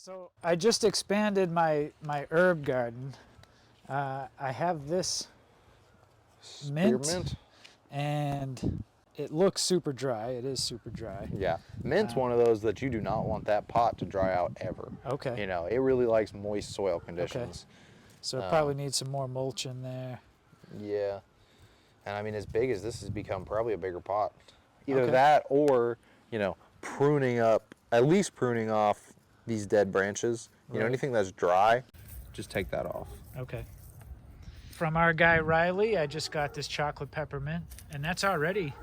So I just expanded my herb garden. I have this mint, Spearmint? and it looks super dry. It is super dry. Yeah, mint's one of those that you do not want that pot to dry out ever. Okay. You know, it really likes moist soil conditions. So it probably needs some more mulch in there. Yeah, and I mean, as big as this has become, probably a bigger pot. Either Okay. that or, you know, pruning up, at least pruning off these dead branches. You know, Right. anything that's dry, just take that off. Okay. From our guy Riley, I just got this chocolate peppermint, and that's already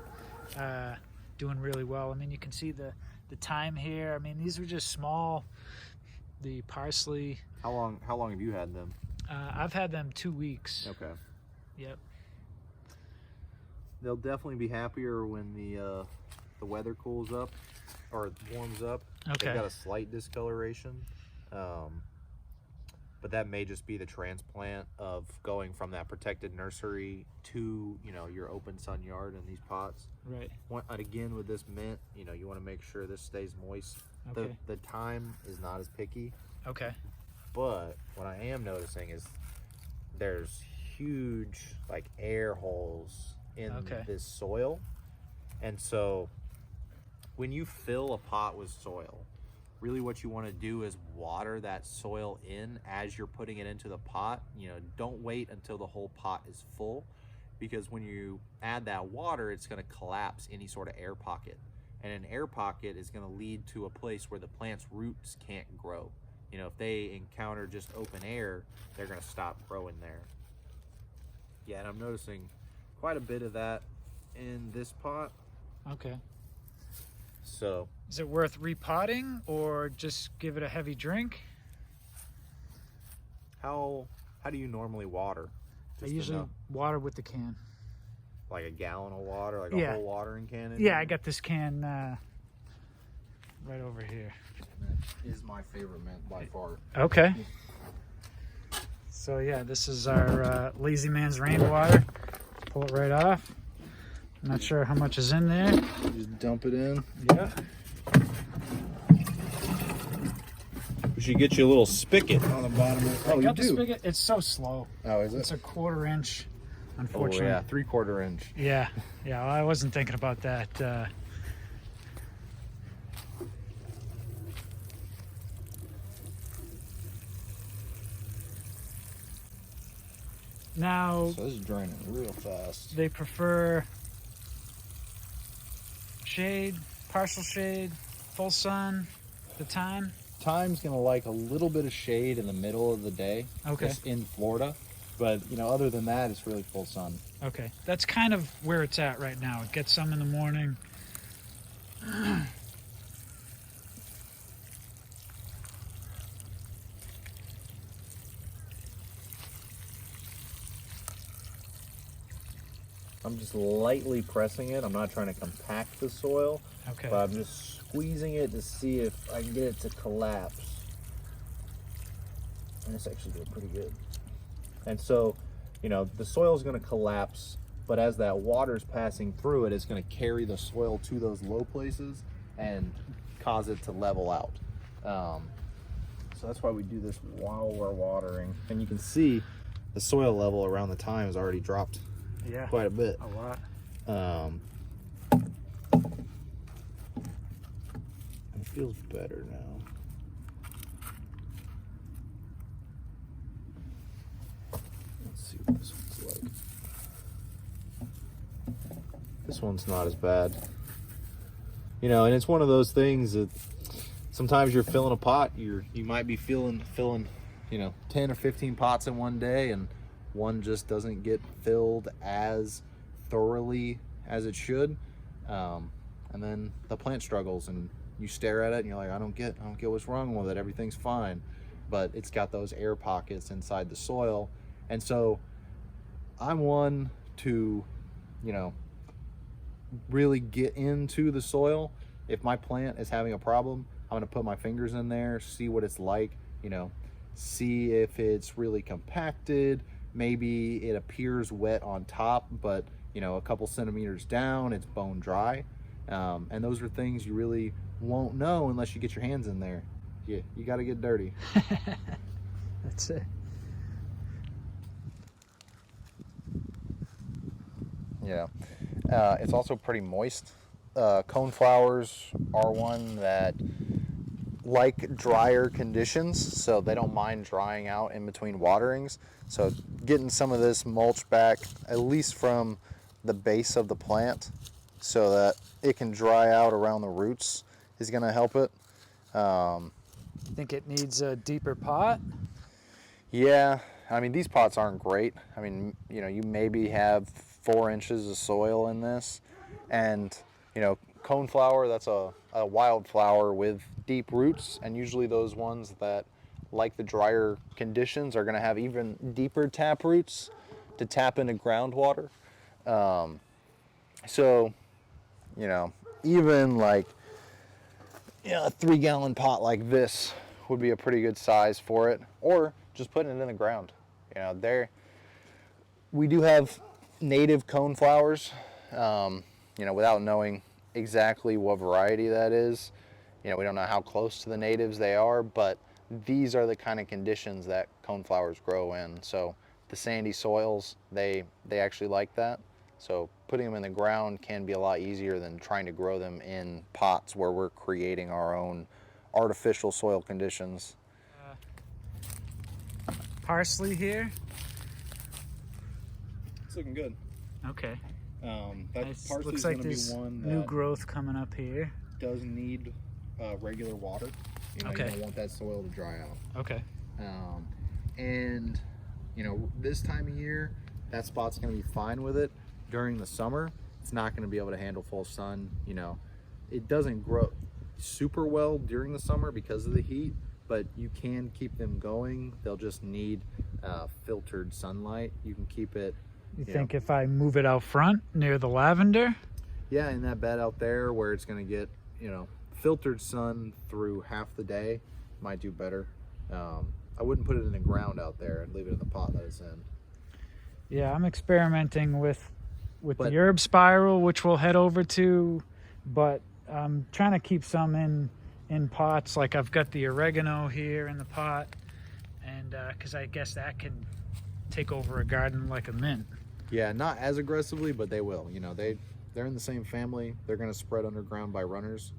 doing really well. I mean, you can see the thyme here. I mean, these were just small. The parsley. How long have you had them? I've had them 2 weeks. Okay. Yep. They'll definitely be happier when the weather cools up or warms up. Okay. They've got a slight discoloration, but that may just be the transplant of going from that protected nursery to, you know, your open sun yard in these pots. Right. And again, with this mint, you know, you want to make sure this stays moist. Okay. The thyme is not as picky, Okay. but what I am noticing is there's huge like air holes in this soil, and so when you fill a pot with soil, really what you want to do is water that soil in as you're putting it into the pot. You know, don't wait until the whole pot is full, because when you add that water, it's going to collapse any sort of air pocket, and an air pocket is going to lead to a place where the plant's roots can't grow. You know, if they encounter just open air, they're going to stop growing there. Yeah, and I'm noticing quite a bit of that in this pot. Okay. So, is it worth repotting or just give it a heavy drink? how do you normally water? I usually water with the can. Like a gallon of water, like a whole watering can? Yeah, I got this can right over here. That is my favorite mint by far. Okay. So yeah, this is our Lazy Man's Rainwater. Pull it right off. I'm not sure how much is in there. Just dump it in. Yeah. We should get you a little spigot on the bottom of it. I got the spigot. It's so slow. Oh, is it? It's a 1/4 inch, unfortunately. Oh, yeah, 3/4 inch. Yeah, yeah. Well, I wasn't thinking about that. Now, So this is draining real fast. they prefer shade, partial shade, full sun, the time. Thyme's gonna like a little bit of shade in the middle of the day. Okay. Just in Florida, but you know, other than that, it's really full sun. Okay, that's kind of where it's at right now. It gets some in the morning. I'm just lightly pressing it. I'm not trying to compact the soil, Okay. but I'm just squeezing it to see if I can get it to collapse. And it's actually doing pretty good. And so, you know, the soil is going to collapse, but as that water is passing through it, it's going to carry the soil to those low places and cause it to level out. So that's why we do this while we're watering. And you can see the soil level around the thyme has already dropped quite a bit. A lot. It feels better now. Let's see what this one's like. This one's not as bad. You know, and it's one of those things that sometimes you're filling a pot, you might be filling, you know, 10 or 15 pots in one day, and one just doesn't get filled as thoroughly as it should, and then the plant struggles, and you stare at it and you're like, I don't get what's wrong with it. Everything's fine, but it's got those air pockets inside the soil. And so I'm one to, you know, really get into the soil. If my plant is having a problem, I'm gonna put my fingers in there, see what it's like, you know, see if it's really compacted. Maybe it appears wet on top, but you know, a couple centimeters down, it's bone dry. And those are things you really won't know unless you get your hands in there. you got to get dirty. That's it. Yeah, it's also pretty moist. Coneflowers are one that like drier conditions, so they don't mind drying out in between waterings. So getting some of this mulch back, at least from the base of the plant, so that it can dry out around the roots, is going to help it. Think it needs a deeper pot? Yeah, I mean, these pots aren't great. I mean, you know, you maybe have 4 inches of soil in this, and you know, coneflower, that's a wild flower with deep roots, and usually those ones that like the drier conditions are going to have even deeper tap roots to tap into groundwater. So, you know, even like, you know, a 3-gallon pot like this would be a pretty good size for it, or just putting it in the ground. You know, we do have native coneflowers, you know, without knowing exactly what variety that is. You know, we don't know how close to the natives they are, but these are the kind of conditions that coneflowers grow in. So the sandy soils, they actually like that. So putting them in the ground can be a lot easier than trying to grow them in pots where we're creating our own artificial soil conditions. Parsley here. It's looking good. Okay. That Nice. parsley's Looks like going to be there's one that new growth coming up here. does need regular water. You know, Okay. you don't want that soil to dry out. Okay. And you know, this time of year, that spot's going to be fine with it. During the summer, it's not going to be able to handle full sun. You know, it doesn't grow super well during the summer because of the heat, but you can keep them going. They'll just need filtered sunlight. You can keep it. You think if I move it out front near the lavender? Yeah, in that bed out there where it's going to get, you know, filtered sun through half the day, might do better. I wouldn't put it in the ground out there and leave it in the pot that it's in. Yeah, I'm experimenting with the herb spiral, which we'll head over to, but I'm trying to keep some in pots. Like I've got the oregano here in the pot, and because I guess that can take over a garden like a mint. Yeah, not as aggressively, but they will. You know, they're in the same family. They're going to spread underground by runners,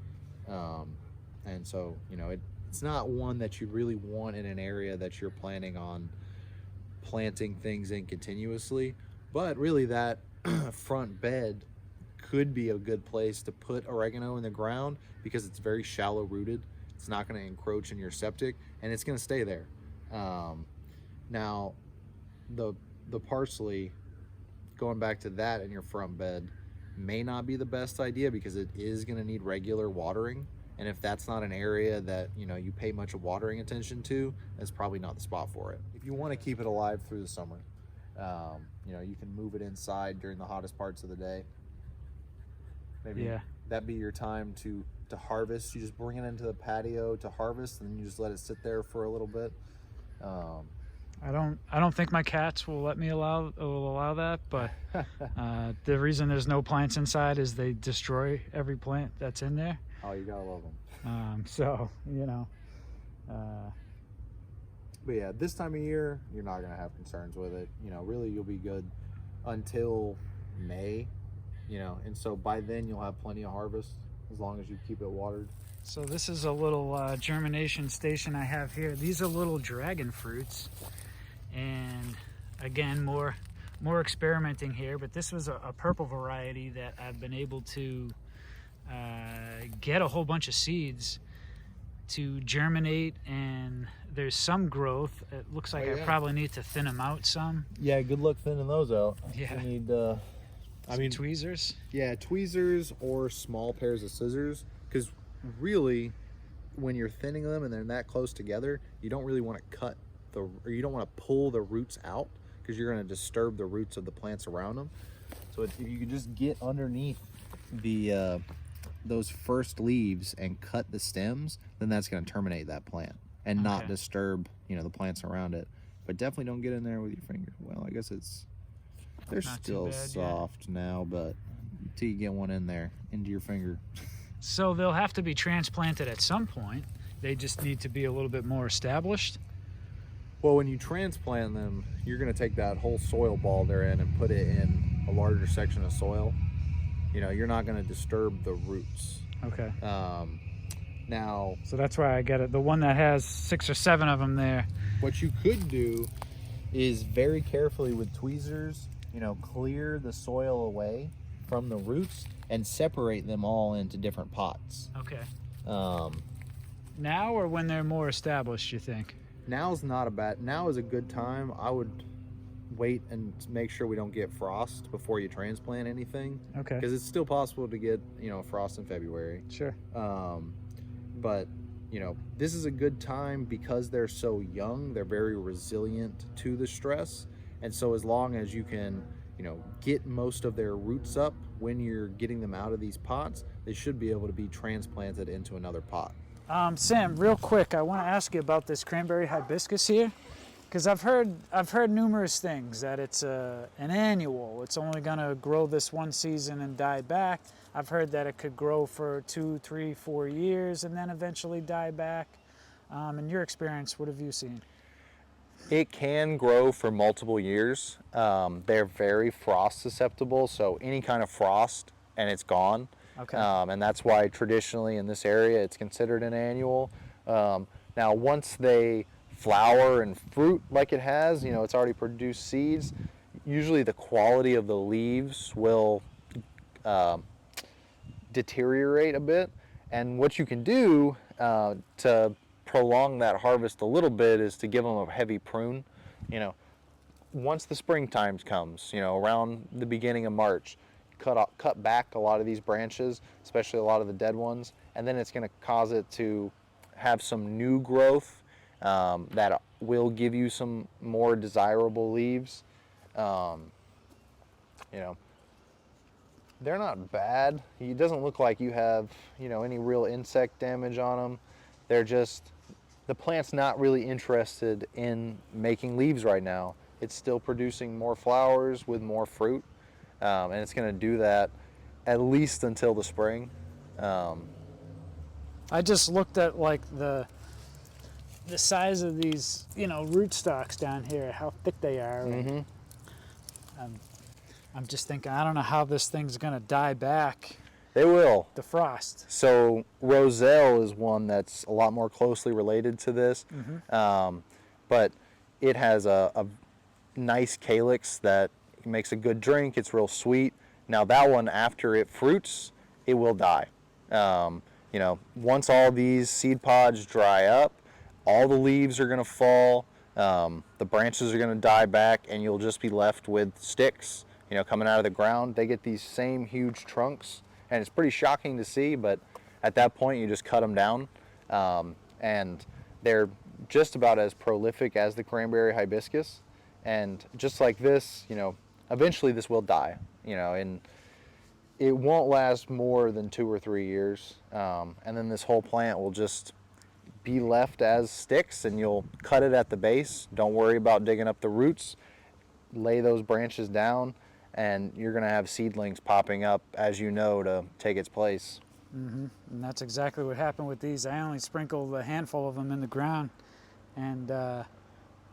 and so you know it's not one that you really want in an area that you're planning on planting things in continuously. But really, that front bed could be a good place to put oregano in the ground because it's very shallow rooted. It's not going to encroach in your septic, and it's going to stay there. Now, the parsley, going back to that in your front bed, may not be the best idea because it is going to need regular watering, and if that's not an area that you know you pay much watering attention to, that's probably not the spot for it. If you want to keep it alive through the summer, you know, you can move it inside during the hottest parts of the day. Maybe that'd be your time to harvest. You just bring it into the patio to harvest, and you just let it sit there for a little bit. I don't think my cats will allow that, but the reason there's no plants inside is they destroy every plant that's in there. Oh, you gotta love them. So you know. But yeah, this time of year, you're not gonna have concerns with it. You know, really, you'll be good until May. You know, and so by then you'll have plenty of harvest as long as you keep it watered. So this is a little germination station I have here. These are little dragon fruits, and again, more experimenting here. But this was a purple variety that I've been able to get a whole bunch of seeds to germinate, and there's some growth. It looks like I probably need to thin them out some. Yeah, good luck thinning those out. Yeah. You need tweezers. Yeah, tweezers or small pairs of scissors, because really, when you're thinning them and they're that close together, you don't really want to you don't want to pull the roots out because you're going to disturb the roots of the plants around them. So if you can just get underneath the those first leaves and cut the stems, then that's going to terminate that plant and not disturb, you know, the plants around it. But definitely don't get in there with your finger. Well, I guess they're Not still too bad, soft now, but until you get one in there into your finger. So they'll have to be transplanted at some point. they just need to be a little bit more established? Well, when you transplant them, you're going to take that whole soil ball they're in and put it in a larger section of soil. You know, you're not going to disturb the roots. Okay. Now, So that's why I get it. The one that has 6 or 7 of them there. what you could do is very carefully with tweezers, you know, clear the soil away from the roots and separate them all into different pots. Okay. Um, Now or when they're more established, you think? now is a good time. I would wait and make sure we don't get frost before you transplant anything. Okay. Because it's still possible to get, you know, frost in February. Sure. But, you know, this is a good time because they're so young. They're very resilient to the stress. And so as long as you can, you know, get most of their roots up when you're getting them out of these pots, they should be able to be transplanted into another pot. Sam, real quick, I want to ask you about this cranberry hibiscus here, because I've heard numerous things that it's an annual. It's only going to grow this one season and die back. I've heard that it could grow for 2, 3, 4 years and then eventually die back. In your experience, what have you seen? It can grow for multiple years. They're very frost susceptible, so any kind of frost and it's gone. Okay. And that's why traditionally in this area it's considered an annual. Now once they flower and fruit like it has, you know, it's already produced seeds, usually the quality of the leaves will deteriorate a bit. And what you can do to prolong that harvest a little bit is to give them a heavy prune. You know, once the springtime comes, you know, around the beginning of March, cut back a lot of these branches, especially a lot of the dead ones, and then it's going to cause it to have some new growth that will give you some more desirable leaves. You know, they're not bad. It doesn't look like you have, you know, any real insect damage on them. They're just, the plant's not really interested in making leaves right now. It's still producing more flowers with more fruit. And it's going to do that at least until the spring. I just looked at like the size of these, you know, rootstocks down here, how thick they are. Mm-hmm. I'm just thinking, I don't know how this thing's gonna die back. They will. The frost. So Roselle is one that's a lot more closely related to this, but it has a nice calyx that makes a good drink. It's real sweet. Now that one, after it fruits, it will die. You know, once all these seed pods dry up, all the leaves are going to fall, the branches are going to die back, and you'll just be left with sticks, you know, coming out of the ground. They get these same huge trunks, and it's pretty shocking to see, but at that point you just cut them down, and they're just about as prolific as the cranberry hibiscus. And just like this, you know, eventually this will die, you know, and it won't last more than 2 or 3 years, and then this whole plant will just be left as sticks, and you'll cut it at the base. Don't worry about digging up the roots. Lay those branches down, and you're going to have seedlings popping up, as you know, to take its place. And that's exactly what happened with these. I only sprinkled a handful of them in the ground, and I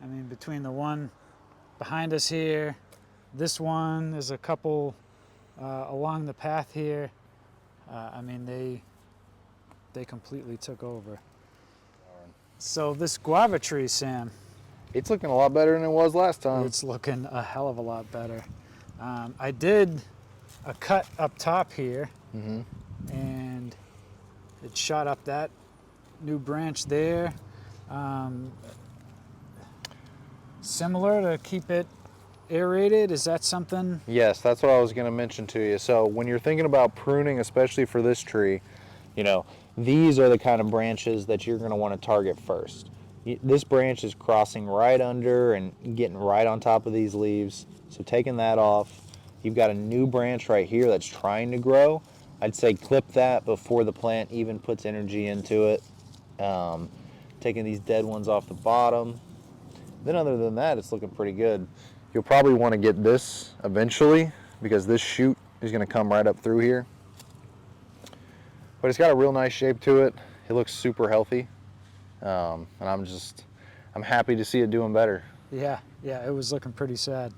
mean, between the one behind us here, this one, there's a couple along the path here. I mean, they completely took over. So this guava tree, Sam, It's looking a lot better than it was last time. it's looking a hell of a lot better. I did a cut up top here, and it shot up that new branch there. Similar to keep it aerated, is that something? Yes, that's what I was going to mention to you. So when you're thinking about pruning, especially for this tree, you know, these are the kind of branches that you're going to want to target first. This branch is crossing right under and getting right on top of these leaves. So taking that off, you've got a new branch right here that's trying to grow. I'd say clip that before the plant even puts energy into it. Taking these dead ones off the bottom. Then other than that, it's looking pretty good. You'll probably want to get this eventually because this shoot is going to come right up through here. But it's got a real nice shape to it. It looks super healthy. And I'm happy to see it doing better. Yeah, yeah, it was looking pretty sad.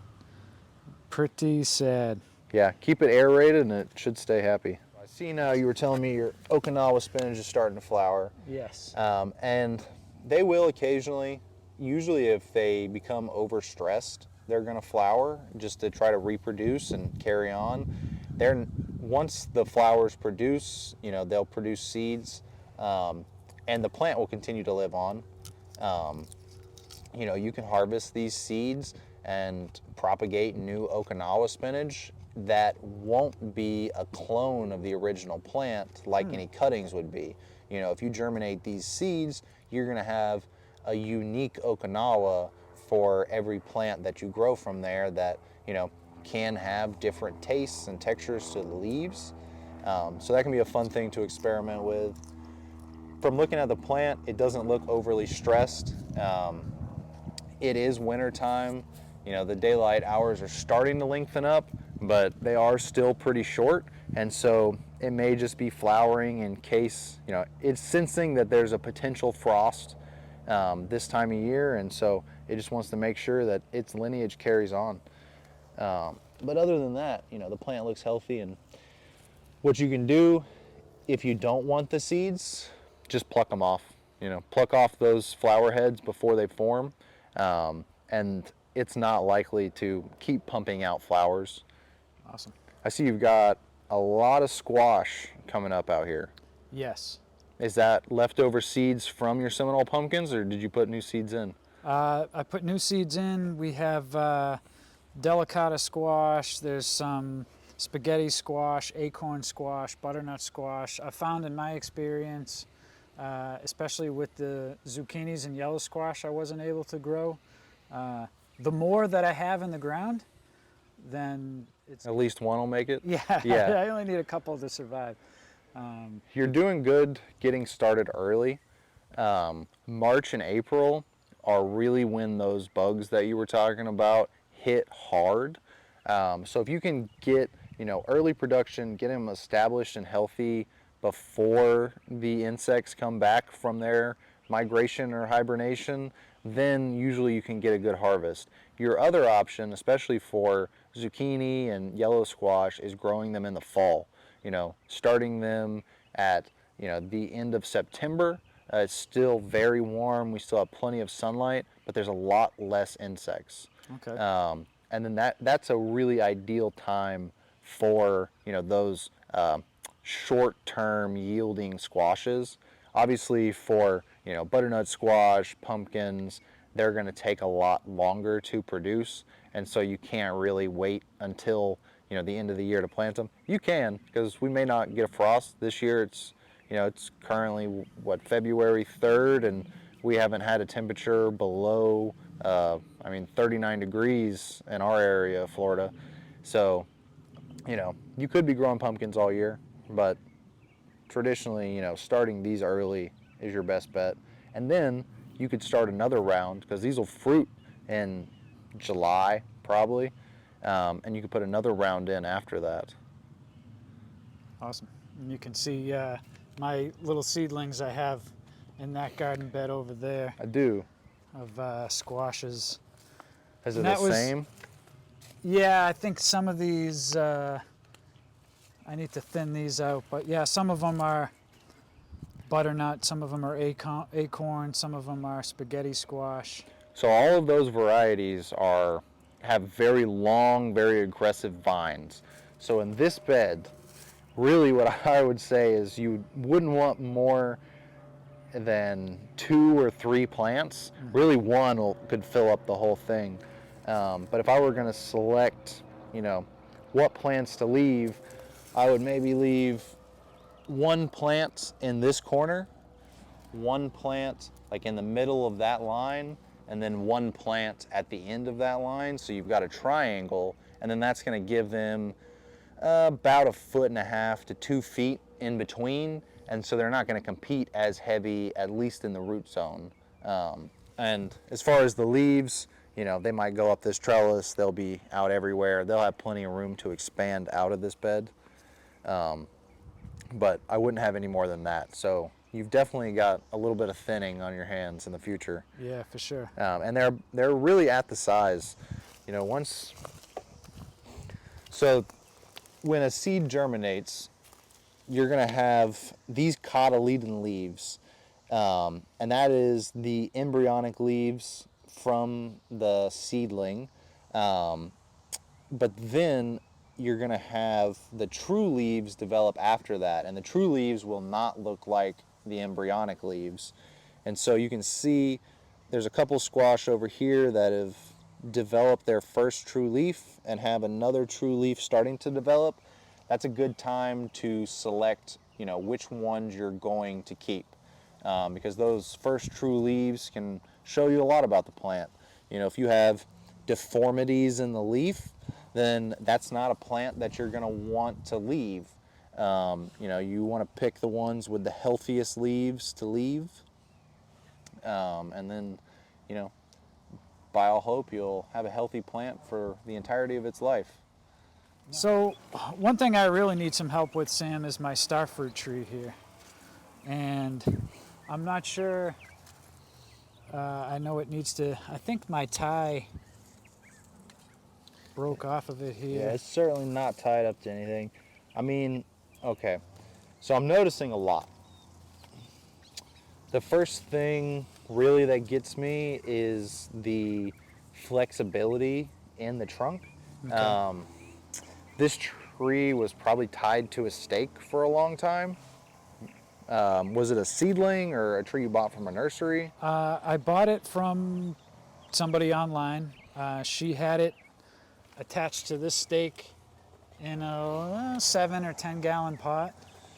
Pretty sad. Yeah, keep it aerated and it should stay happy. I see now you were telling me your Okinawa spinach is starting to flower. Yes. And they will occasionally, usually if they become overstressed, they're going to flower just to try to reproduce and carry on. Once the flowers produce, they'll produce seeds, and the plant will continue to live on. You can harvest these seeds and propagate new Okinawa spinach that won't be a clone of the original plant like any cuttings would be. If you germinate these seeds, you're going to have a unique Okinawa for every plant that you grow from there that, can have different tastes and textures to the leaves. So that can be a fun thing to experiment with. From looking at the plant, it doesn't look overly stressed. It is winter time. The daylight hours are starting to lengthen up, but they are still pretty short. And so it may just be flowering in case, it's sensing that there's a potential frost this time of year. And so it just wants to make sure that its lineage carries on. But other than that, the plant looks healthy. And what you can do if you don't want the seeds, just pluck them off. Pluck off those flower heads before they form. And it's not likely to keep pumping out flowers. Awesome. I see you've got a lot of squash coming up out here. Yes. Is that leftover seeds from your Seminole pumpkins, or did you put new seeds in? I put new seeds in. We have delicata squash. There's some spaghetti squash, acorn squash, butternut squash. I found in my experience, especially with the zucchinis and yellow squash I wasn't able to grow, the more that I have in the ground, then it's... At least one will make it? Yeah, Yeah. I only need a couple to survive. You're doing good getting started early. March and April are really when those bugs that you were talking about hit hard. So if you can get, early production, get them established and healthy before the insects come back from their migration or hibernation, then usually you can get a good harvest. Your other option, especially for zucchini and yellow squash, is growing them in the fall. Starting them at, the end of September. It's still very warm. We still have plenty of sunlight, but there's a lot less insects. Okay. And then that's a really ideal time for, those short-term yielding squashes. Obviously for, butternut squash, pumpkins, they're going to take a lot longer to produce. And so you can't really wait until, the end of the year to plant them. You can, because we may not get a frost this year. It's, it's currently, February 3rd, and we haven't had a temperature below, 39 degrees in our area of Florida. So, you could be growing pumpkins all year, but traditionally, starting these early is your best bet. And then you could start another round, because these will fruit in July, probably. And you could put another round in after that. Awesome. And you can see my little seedlings I have in that garden bed over there. I do. Of squashes. Is it the same? Yeah, I think some of these, I need to thin these out, but yeah, some of them are butternut, some of them are acorn, some of them are spaghetti squash. So all of those varieties have very long, very aggressive vines. So in this bed, really what I would say is you wouldn't want more than 2 or 3 plants. Really one could fill up the whole thing. But if I were going to select, what plants to leave, I would maybe leave 1 plant in this corner, 1 plant like in the middle of that line, and then 1 plant at the end of that line. So you've got a triangle, and then that's going to give them about 1.5 to 2 feet in between. And so they're not going to compete as heavy, at least in the root zone. And as far as the leaves, they might go up this trellis. They'll be out everywhere. They'll have plenty of room to expand out of this bed. But I wouldn't have any more than that. So you've definitely got a little bit of thinning on your hands in the future. Yeah, for sure. And they're really at the size, you know, so when a seed germinates, you're going to have these cotyledon leaves, and that is the embryonic leaves from the seedling. But then you're going to have the true leaves develop after that, and the true leaves will not look like the embryonic leaves. And so you can see there's a couple squash over here that have developed their first true leaf and have another true leaf starting to develop. That's a good time to select, you know, which ones you're going to keep, because those first true leaves can show you a lot about the plant. You know, if you have deformities in the leaf, then that's not a plant that you're going to want to leave. You know, you want to pick the ones with the healthiest leaves to leave, and then, you know, by all hope, you'll have a healthy plant for the entirety of its life. So one thing I really need some help with, Sam, is my starfruit tree here. And I'm not sure, I know it needs to, I think my tie broke off of it here. Yeah, it's certainly not tied up to anything. I mean, okay, so I'm noticing a lot. The first thing really that gets me is the flexibility in the trunk. Okay. This tree was probably tied to a stake for a long time. Was it a seedling or a tree you bought from a nursery? I bought it from somebody online. She had it attached to this stake in a 7 or 10 gallon pot.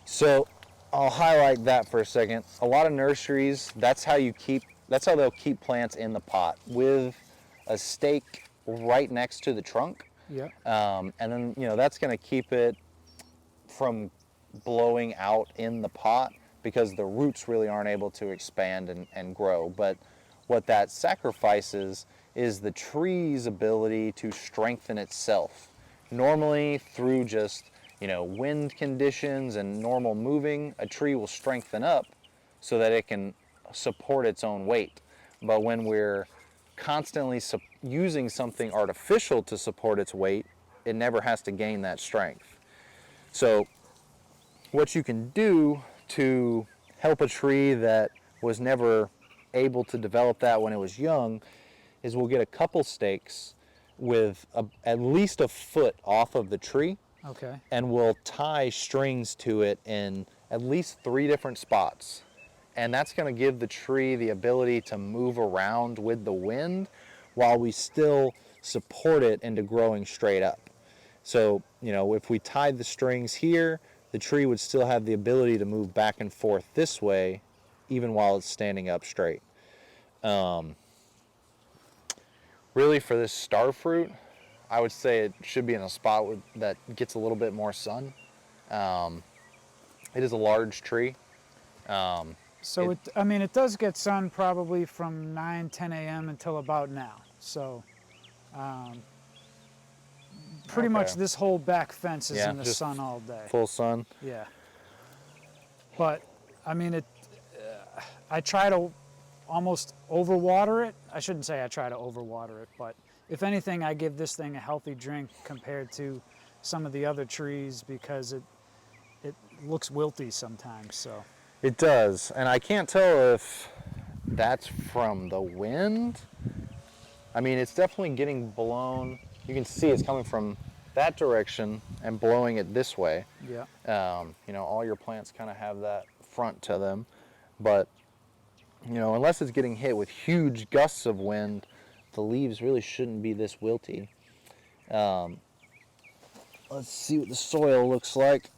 So I'll highlight that for a second. A lot of nurseries, that's how they'll keep plants in the pot, with a stake right next to the trunk. Yep. And then, you know, that's going to keep it from blowing out in the pot because the roots really aren't able to expand and grow. But what that sacrifices is the tree's ability to strengthen itself. Normally, through just, you know, wind conditions and normal moving, a tree will strengthen up so that it can support its own weight. But when we're constantly using something artificial to support its weight, it never has to gain that strength. So what you can do to help a tree that was never able to develop that when it was young is we'll get a couple stakes with at least a foot off of the tree. Okay. And we'll tie strings to it in at least 3 different spots. And that's going to give the tree the ability to move around with the wind while we still support it into growing straight up. So, you know, if we tied the strings here, the tree would still have the ability to move back and forth this way, even while it's standing up straight. Really, for this starfruit, I would say it should be in a spot that gets a little bit more sun. It is a large tree. So it does get sun probably from 9, 10 a.m. until about now. So pretty much this whole back fence is in the sun all day. Full sun. Yeah. But I mean, I try to almost overwater it. I shouldn't say I try to overwater it, but if anything, I give this thing a healthy drink compared to some of the other trees because it looks wilty sometimes. So it does, and I can't tell if that's from the wind. I mean, it's definitely getting blown. You can see it's coming from that direction and blowing it this way. Yeah. You know, all your plants kind of have that front to them, but you know, unless it's getting hit with huge gusts of wind, the leaves really shouldn't be this wilty. Let's see what the soil looks like.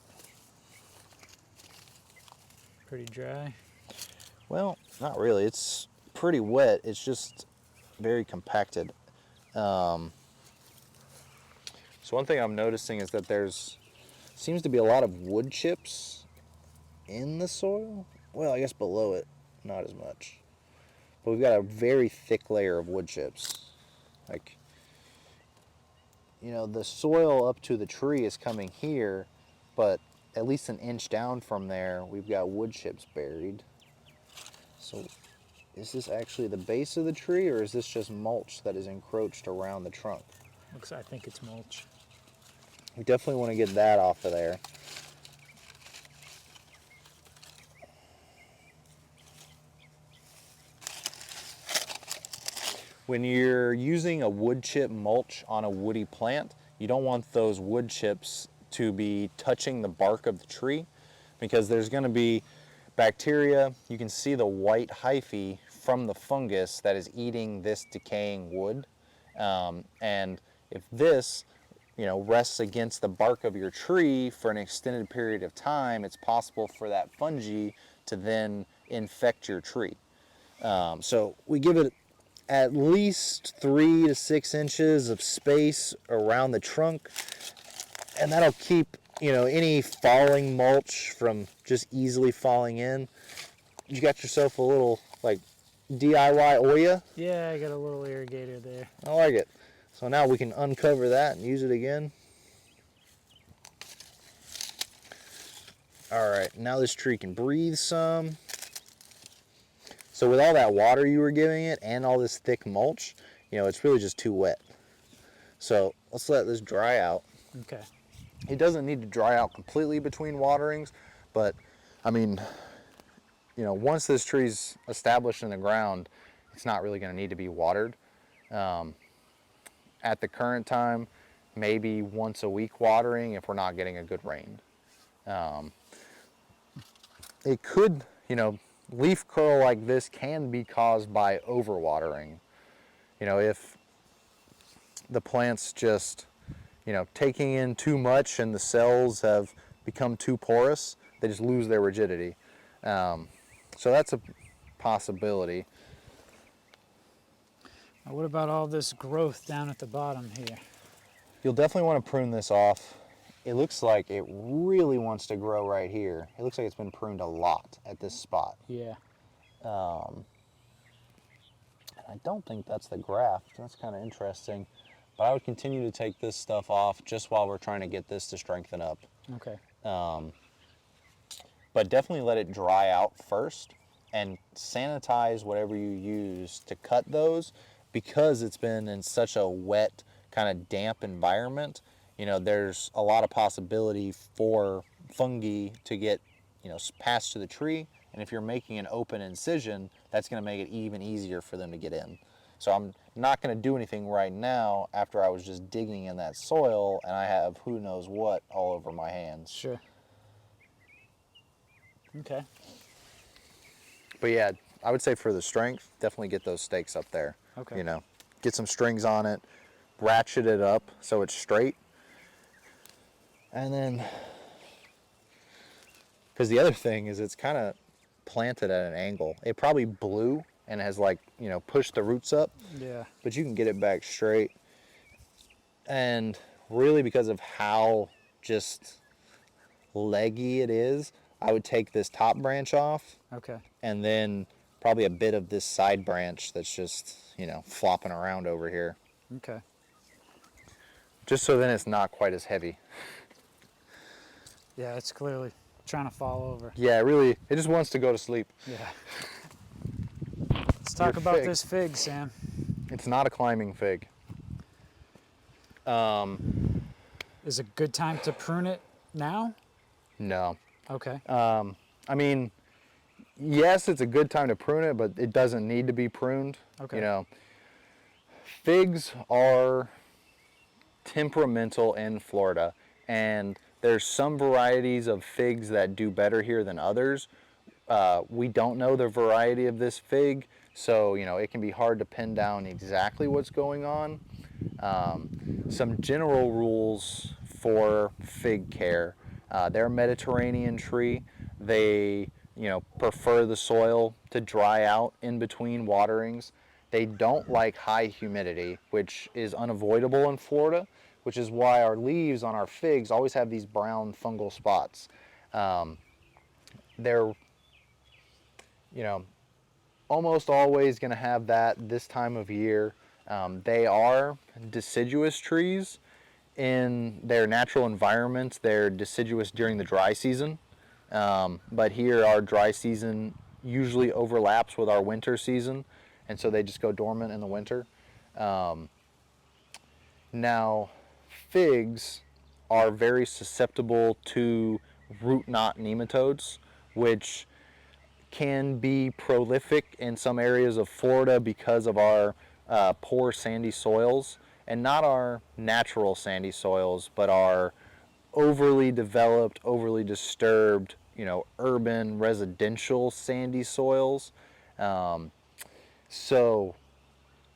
Pretty dry. Well, not really. It's pretty wet. It's just very compacted. So one thing I'm noticing is that seems to be a lot of wood chips in the soil. Well, I guess below it, not as much. But we've got a very thick layer of wood chips. Like, you know, the soil up to the tree is coming here, but at least an inch down from there, we've got wood chips buried. So is this actually the base of the tree, or is this just mulch that is encroached around the trunk? I think it's mulch. We definitely want to get that off of there. When you're using a wood chip mulch on a woody plant, you don't want those wood chips to be touching the bark of the tree, because there's going to be bacteria. You can see the white hyphae from the fungus that is eating this decaying wood. And if this, rests against the bark of your tree for an extended period of time, it's possible for that fungi to then infect your tree. So we give it at least 3 to 6 inches of space around the trunk, and that'll keep any falling mulch from just easily falling in. You got yourself a little like DIY Oya? Yeah, I got a little irrigator there. I like it. So now we can uncover that and use it again. All right, now this tree can breathe some. So with all that water you were giving it and all this thick mulch, it's really just too wet. So let's let this dry out. Okay. It doesn't need to dry out completely between waterings, but I mean, once this tree's established in the ground, it's not really going to need to be watered. At the current time, maybe once a week watering if we're not getting a good rain. It could, leaf curl like this can be caused by overwatering. If the plant's just, taking in too much and the cells have become too porous, they just lose their rigidity. So that's a possibility. Now, what about all this growth down at the bottom here? You'll definitely want to prune this off. It looks like it really wants to grow right here. It looks like it's been pruned a lot at this spot. Yeah. I don't think that's the graft. That's kind of interesting. But I would continue to take this stuff off just while we're trying to get this to strengthen up. Okay. But definitely let it dry out first and sanitize whatever you use to cut those, because it's been in such a wet, kind of damp environment. There's a lot of possibility for fungi to get, passed to the tree. And if you're making an open incision, that's going to make it even easier for them to get in. So I'm not going to do anything right now after I was just digging in that soil and I have who knows what all over my hands. Sure. Okay. But yeah, I would say for the strength, definitely get those stakes up there. Okay. Get some strings on it, ratchet it up so it's straight. And then, because the other thing is it's kind of planted at an angle. It probably blew and has pushed the roots up. Yeah. But you can get it back straight. And really, because of how just leggy it is, I would take this top branch off. Okay. And then probably a bit of this side branch that's just, flopping around over here. Okay. Just so then it's not quite as heavy. Yeah, it's clearly trying to fall over. Yeah, really, it just wants to go to sleep. Yeah. Let's talk about this fig, Sam. It's not a climbing fig. Is it a good time to prune it now? No. Okay. I mean, yes, it's a good time to prune it, but it doesn't need to be pruned. Okay. Figs are temperamental in Florida, and there's some varieties of figs that do better here than others. We don't know the variety of this fig, so it can be hard to pin down exactly what's going on. Some general rules for fig care. They're a Mediterranean tree. They prefer the soil to dry out in between waterings. They don't like high humidity, which is unavoidable in Florida, which is why our leaves on our figs always have these brown fungal spots. They're, almost always going to have that this time of year. They are deciduous trees. In their natural environment, they're deciduous during the dry season. But here our dry season usually overlaps with our winter season, and so they just go dormant in the winter. Now, figs are very susceptible to root knot nematodes, which can be prolific in some areas of Florida because of our poor sandy soils, and not our natural sandy soils, but our overly developed, overly disturbed, urban residential sandy soils. So,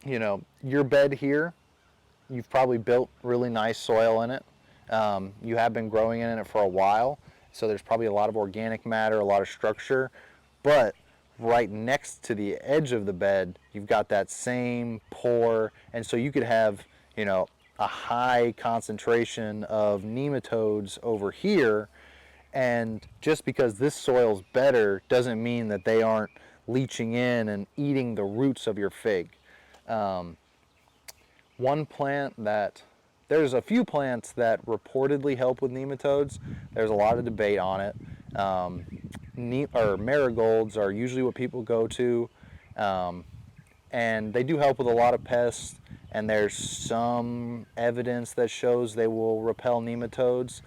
your bed here, you've probably built really nice soil in it. You have been growing in it for a while, so there's probably a lot of organic matter, a lot of structure, but right next to the edge of the bed, you've got that same pore, and so you could have, a high concentration of nematodes over here, and just because this soil's better doesn't mean that they aren't leaching in and eating the roots of your fig. One plant that, there's a few plants that reportedly help with nematodes. There's a lot of debate on it. Marigolds are usually what people go to, and they do help with a lot of pests, and there's some evidence that shows they will repel nematodes.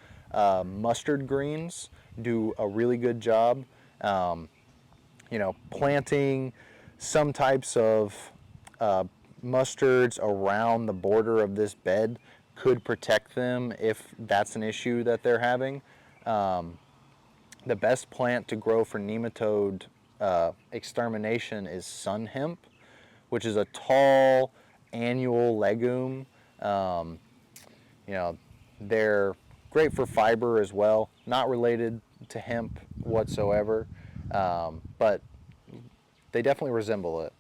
Mustard greens do a really good job. Planting some types of mustards around the border of this bed could protect them if that's an issue that they're having. The best plant to grow for nematode extermination is sun hemp, which is a tall annual legume. They're great for fiber as well, not related to hemp whatsoever, but they definitely resemble it.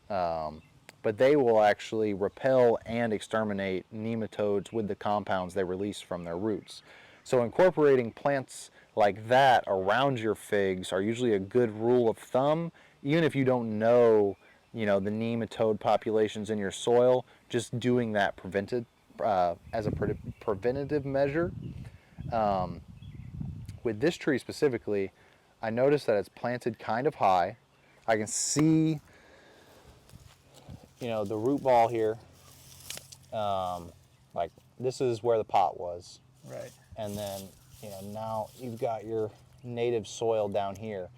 But they will actually repel and exterminate nematodes with the compounds they release from their roots. So incorporating plants like that around your figs are usually a good rule of thumb, even if you don't know, the nematode populations in your soil. Just doing that as a preventative measure. With this tree specifically, I noticed that it's planted kind of high. I can see, the root ball here. Like this is where the pot was. Right. And then, now you've got your native soil down here.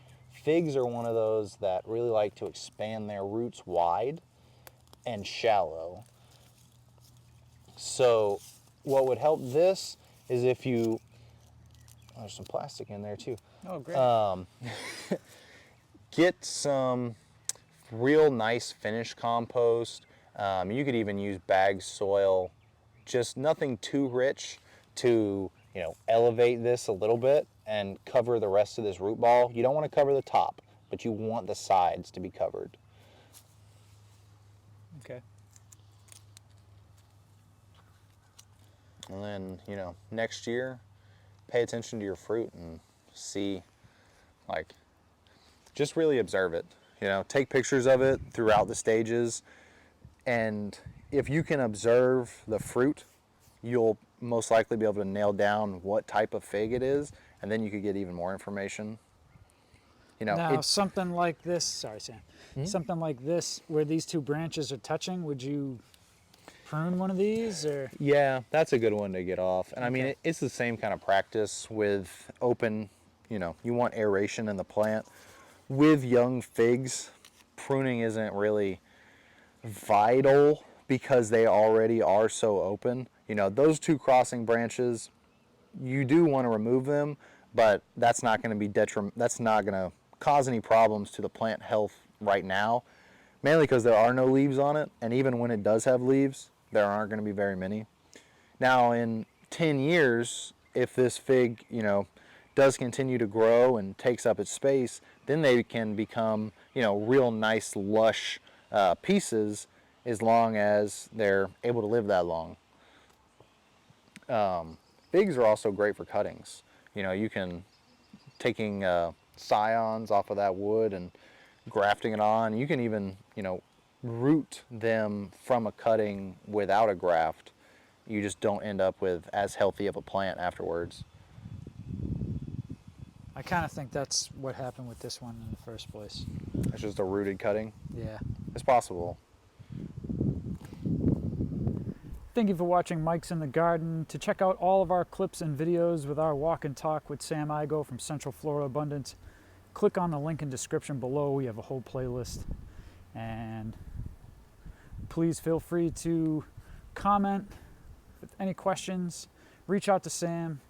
Figs are one of those that really like to expand their roots wide and shallow. So what would help this is if you, there's some plastic in there too. Oh, great. Get some real nice finished compost. You could even use bag soil, just nothing too rich to, elevate this a little bit and cover the rest of this root ball. You don't want to cover the top, but you want the sides to be covered. Okay. And then, next year, pay attention to your fruit and see, just really observe it. Take pictures of it throughout the stages. And if you can observe the fruit, you'll most likely be able to nail down what type of fig it is, and then you could get even more information. Now, something like this, sorry, Sam, Hmm? something like this, where these two branches are touching, would you prune one of these, or? Yeah, that's a good one to get off. And I mean, Okay. it's the same kind of practice with open, you want aeration in the plant. With young figs, pruning isn't really vital because they already are so open. Those two crossing branches, you do want to remove them, but that's not going to be that's not going to cause any problems to the plant health right now, mainly because there are no leaves on it, and even when it does have leaves, there aren't going to be very many. Now, in 10 years, if this fig, does continue to grow and takes up its space, then they can become, real nice, lush pieces, as long as they're able to live that long. Figs are also great for cuttings. You can taking scions off of that wood and grafting it on. You can even, root them from a cutting without a graft. You just don't end up with as healthy of a plant afterwards. I kind of think that's what happened with this one in the first place. It's just a rooted cutting. Yeah. It's possible. Thank you for watching Mike's in the Garden. To check out all of our clips and videos with our walk and talk with Sam Igo from Central Florida Abundance, click on the link in description below. We have a whole playlist. And please feel free to comment with any questions. Reach out to Sam.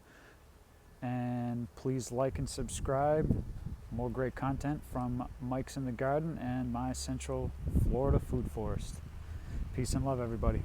And please like and subscribe. More great content from Mike's in the Garden and my Central Florida Food Forest. Peace and love, everybody.